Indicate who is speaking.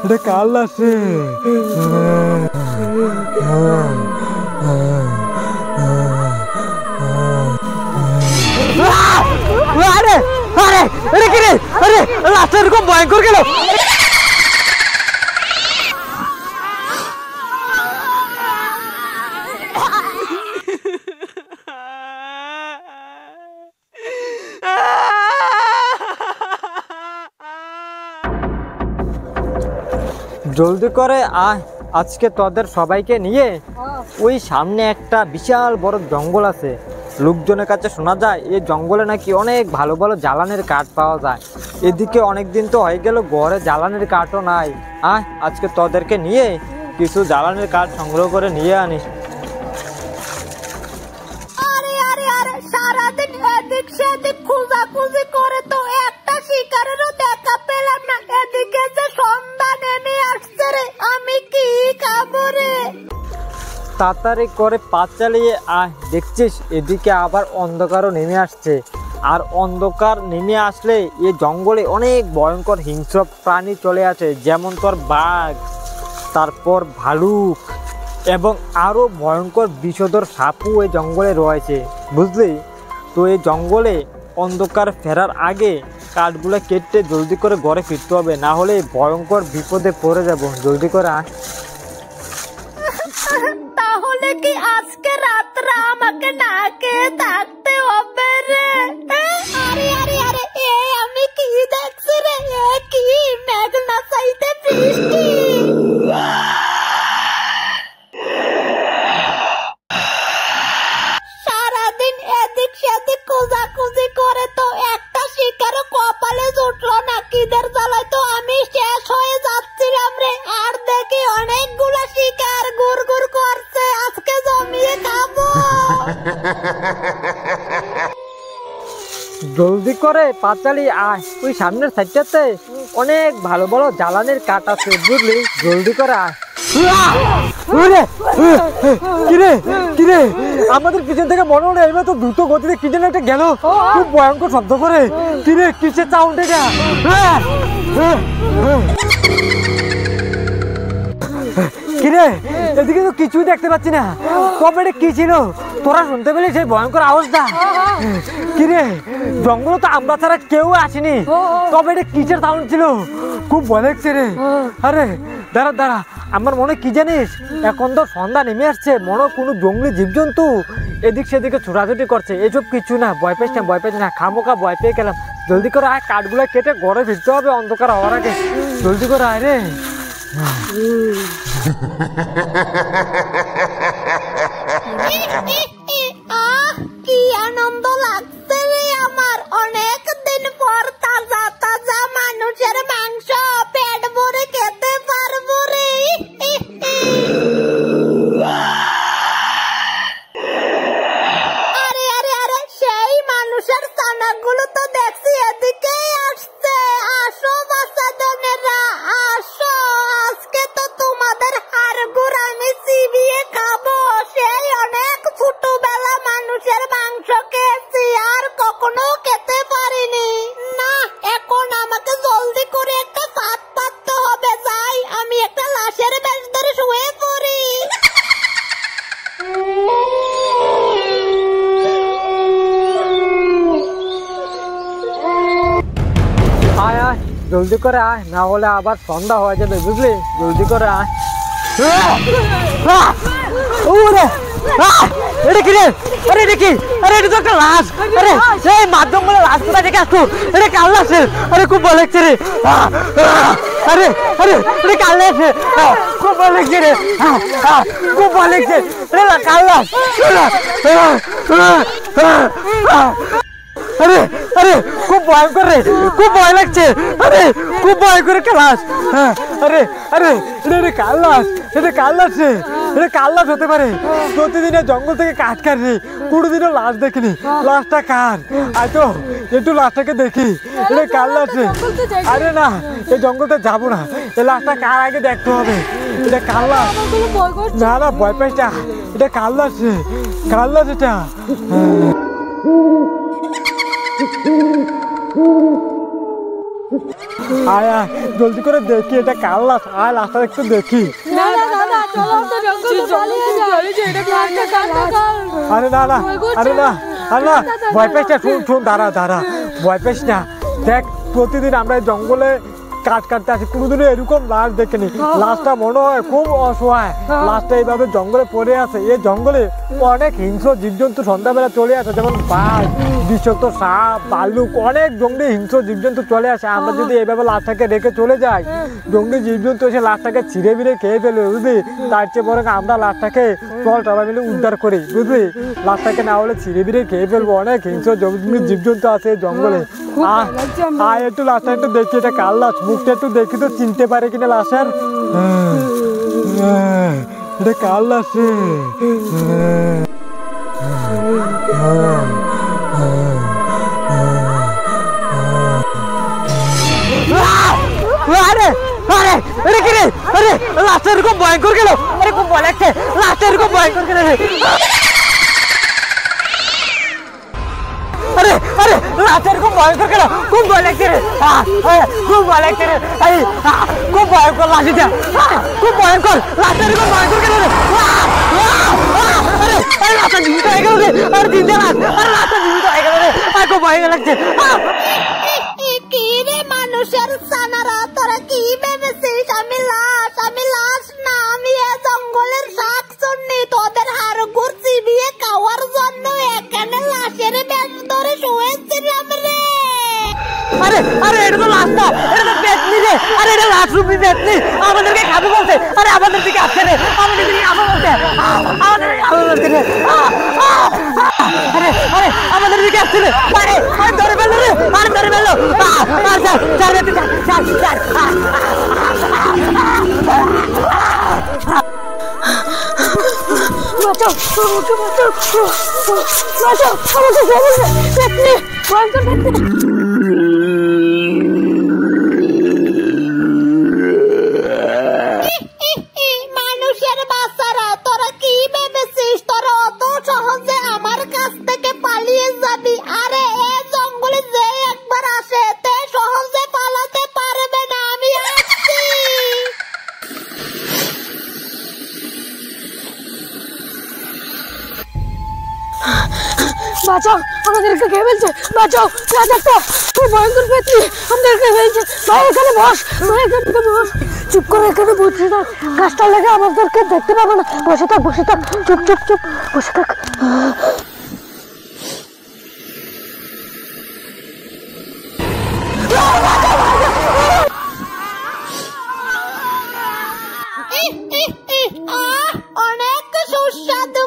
Speaker 1: এটা কার লাশ রে? আরে আরে আরে কি রে? আরে লাশটা এরকম ভয়ঙ্কর গেল। জলদি করে আয়, আজকে তোদের সবাইকে নিয়ে ওই সামনে একটা বিশাল বড় জঙ্গল আছে। লোকজনের কাছে শোনা যায় এই জঙ্গলে নাকি অনেক ভালো ভালো জ্বালানির কাঠ পাওয়া যায়। এদিকে অনেক দিন তো হয়ে গেল ঘরে জ্বালানির কাঠও নাই। আয় আজকে তোদেরকে নিয়ে কিছু জ্বালানির কাঠ সংগ্রহ করে নিয়ে আনিস।
Speaker 2: সারাদিন এদিক সেদিক খোঁজাখুঁজি করে তো একটা শিকারেরও দেখা পেলাম না। এদিকে যে সন্ধ্যা নেমে আসছে রে, আমি কি খাবো রে?
Speaker 1: তাড়াতাড়ি করে পা চালিয়ে আয়, দেখছিস এদিকে আবার অন্ধকারও নেমে আসছে। আর অন্ধকার নেমে আসলে এই জঙ্গলে অনেক ভয়ঙ্কর হিংস্র প্রাণী চলে আসে, যেমন তোর বাঘ, তারপর ভালুক এবং আরও ভয়ঙ্কর বিষধর সাপও এই জঙ্গলে রয়েছে, বুঝলি? তো এই জঙ্গলে অন্ধকার ফেরার আগে কাঠগুলো কেটে জলদি করে ঘরে ফিরতে হবে, না হলে ভয়ঙ্কর বিপদে পড়ে যাব। জলদি করে আয়।
Speaker 2: তাহলে কি আজকে রাতটা আমাকে না খেয়ে থাকতে হবে রে? আরে আরে আরে এ আমি কি দেখছি রে? এ কি মেঘনা চাইতে বৃষ্টি? সারাদিন এদিক সেদিক খোঁজাখুঁজি করে তো একটা শিকারও কপালে জুটলো না। খিদের জ্বালায় তো আমি শেষ হয়ে যাচ্ছিলাম রে। আর দেখি অনেকগুলো শিকার গুড় গুড় করছে, আজকে জমিয়ে খাবো।
Speaker 1: জলদি করে পা চালিয়ে আয়, ওই সামনের সাইডটাতে অনেক ভালো ভালো জ্বালানির কাঠ আছে, বুঝলি? জলদি করে আয়। কিরে কিরে, আমাদের পিছন থেকে মনে হলো এবার তো দ্রুত গতিতে কি যেন একটা গেল, খুব ভয়ঙ্কর শব্দ করে। কিরে কিসের সাউন্ড এটা? কিরে এদিকে তো কিছুই দেখতে পাচ্ছি না, তবে এটা কি ছিল? তোরা শুনতে পেলি সেই ভয়ঙ্কর আওয়াজটা? কিরে জঙ্গলে তো আমরা ছাড়া কেউ আসেনি, তবে এটা কিসের সাউন্ড ছিল? খুব ভয় লাগছে রে। আরে দাঁড়া দাঁড়া, আমার মনে কি জানিস, এখন তো সন্ধ্যা নেমে আসছে, মনে কোনো জঙ্গলি জীবজন্তু এদিক সেদিকে ছোটাছুটি করছে। এসব কিছু না, ভয় পেয়েছ না, ভয় পেয়েছ না, খামোকা ভয় পেয়ে গেলাম। জলদি করে আয়, কাঠগুলো কেটে ঘরে ফিরতে হবে অন্ধকার হওয়ার আগে। জলদি করে আয় রে।
Speaker 2: কি আনন্দ লাগছে রে আমার, অনেক দিন পর তাজা তাজা মানুষের মাংস পেট ভরে খেতে পারবো রে। আরে আরে আরে সেই মানুষের ছানাগুলো তো দেখছি এদিকে আসছে। আসো বাচ্চাদনেরা আসো, আজকে তো তোমাদের হাড়গুড় আমি চিবিয়ে খাবো। সেই অনেক ছোটবেলা মানুষের মাংস খেয়েছি, আর কখনো খেতে পারিনি না। এখন আমাকে জলদি করে একটা ফাঁদ পাততে হবে। যাই, আমি একটা লাশের বেশ ধরে শুয়ে পড়ি।
Speaker 1: আয় আয়, জলদি করে আয়, না হলে আবার সন্ধ্যা হয়ে যাবে, বুঝলি? জলদি করে আয়। এটা কি রে? আরে এটা কি? আরে এটা তো একটা লাশ। আরে সেই মাধ্যম বলে লাশ কোথা থেকে আসতো? এটা কাল লাশের। আরে খুব ভয় লাগছে রে। আরে আরে এটা কাল লাশের, খুব ভয় লাগছে রে, খুব ভয় লাগছে। কাল লাশ। আরে আরে খুব ভয়ঙ্কর রে, খুব ভয় লাগছে। আরে খুব ভয়ঙ্কর একটা লাশ। আরে আরে এটা কাল লাশ, এটা কাল লাশ রে, এটা কাল লাশ হতে পারে। প্রতিদিনের জঙ্গল থেকে কাঠ কাটনি, কোনোদিনও লাশ দেখিনি। লাশটা কার? আয় তো একটু লাশটাকে দেখি, এটা কাল লাশ রে। আরে না, এই জঙ্গলতে যাবো না, এই লাশটা কার আগে দেখতে হবে। এটা কাল লাশ। না না ভয় পাইস না, এটা কাল লাশ রে, কাল লাশ এটা। আয় আয় জলদি করে দেখি এটা কার লাশ, আয় লাশটা একটু দেখি।
Speaker 3: না না দাদা চলো তো জঙ্গলে পালিয়ে যাই, এটা কার
Speaker 1: আরে না না আরে না আরে না ভয় পাইস না, শুন শুন দাঁড়া দাঁড়া ভয় পাইস না। দেখ প্রতিদিন আমরা এই জঙ্গলে কাঠ কাটতে আসি, কোনোদিনও এরকম লাশ দেখিনি। লাশটা মনে হয় খুব অসহায়, লাশটা এইভাবে জঙ্গলে পড়ে আছে। এই জঙ্গলে অনেক হিংস্র জীবজন্তু সন্ধ্যাবেলা চলে আসে, যেমন বাঘ, বিষাক্ত সাপ, ভাল্লুক, অনেক জঙ্গলি হিংস্র জীবজন্তু চলে আসে। আমরা যদি এইভাবে লাশটাকে রেখে চলে যাই, জঙ্গলি জীবজন্তু এসে লাশটাকে ছিঁড়ে বিড়ে খেয়ে ফেলবে, বুঝলি? তার চেয়ে বরং আমরা লাশটাকে চল সবাই মিলে উদ্ধার করি, বুঝলি? লাশটাকে না হলে ছিঁড়ে বিড়ে খেয়ে ফেলবো, অনেক হিংস্র জীবজন্তু আছে এই জঙ্গলে। আয় একটু লাশটা একটু দেখি এটা কার লাশ, মুখটা একটু দেখি তো চিনতে পারে কিনা লাশের। এটা কার লাশ রে? আরে আরে আরে কি রে? আরে লাশটা এরকম ভয়ঙ্কর গেল, আরে খুব ভয় লাগছে, লাশটা এরকম ভয়ঙ্কর গেল রে। আরে আরে লাশটা এরকম ভয়ঙ্কর গেল, খুব ভয় লাগছে রে, খুব ভয় লাগছে রে, খুব ভয়ঙ্কর লাশ এটা, খুব ভয়ঙ্কর, লাশটা এরকম ভয়ঙ্কর গেল রে। আরে আরে লাশটা জীবিত হয়ে গেল রে, আরে তিনটে লাশ, আরে লাশটা জীবিত হয়ে গেল রে, খুব ভয় লাগছে।
Speaker 2: কি রে মানুষের সানারা, তোরা কি ভেবেছিস আমি লাশ না, আমি এ জঙ্গলের শাক চুন্নি, তোদের হাড় চিবিয়ে খাওয়ার জন্য এখানে লাশের বেশ ধরে শুয়েছিলাম রে।
Speaker 1: আরে আরে এটা তো লাশ না, এটা তো পেতনি রে, আরে এটা লাশ রূপী পেতনি, আমাদেরকে খাবে বলছে, আরে আমাদের দিকে আসছে রে, আমাদের দিকে খাবে বলছে, আমাদের দিকে খাবে বলছে রে, আরে আরে আমাদের দিকে আসছে রে, আরে আরে ধরে ফেললো রে, আরে ধরে ফেললো, চার চার চার চার।
Speaker 3: বাঁচাও বাঁচাও বাঁচাও, আমাকে পেতনি ভয়ঙ্কর পেতনি।
Speaker 2: মানুষের বাচ্চারা, তোরা কি ভেবেছিস তোরা অত সহজে আমার কাছ থেকে পালিয়ে যাবি? আরে এ জঙ্গলে যে একবার আসে তে সহজে পালাতে পারবে না, আমি আসছি।
Speaker 3: বাঁচাও, আমাদেরকে খেয়ে ফেলছে, বাঁচাও, রাজাটা ভয়ঙ্কর পেতনি আমাদেরকে ফেলছে। ভাই এখানে বস, ভাই এখানে বস, চুপ করে এখানে বসে থাক, গাছটা লেগে আমাদেরকে দেখতে পাবে না, বসে থাক বসে থাক, চুপ চুপ চুপ বসে থাক।
Speaker 2: অনেক সুস্বাদু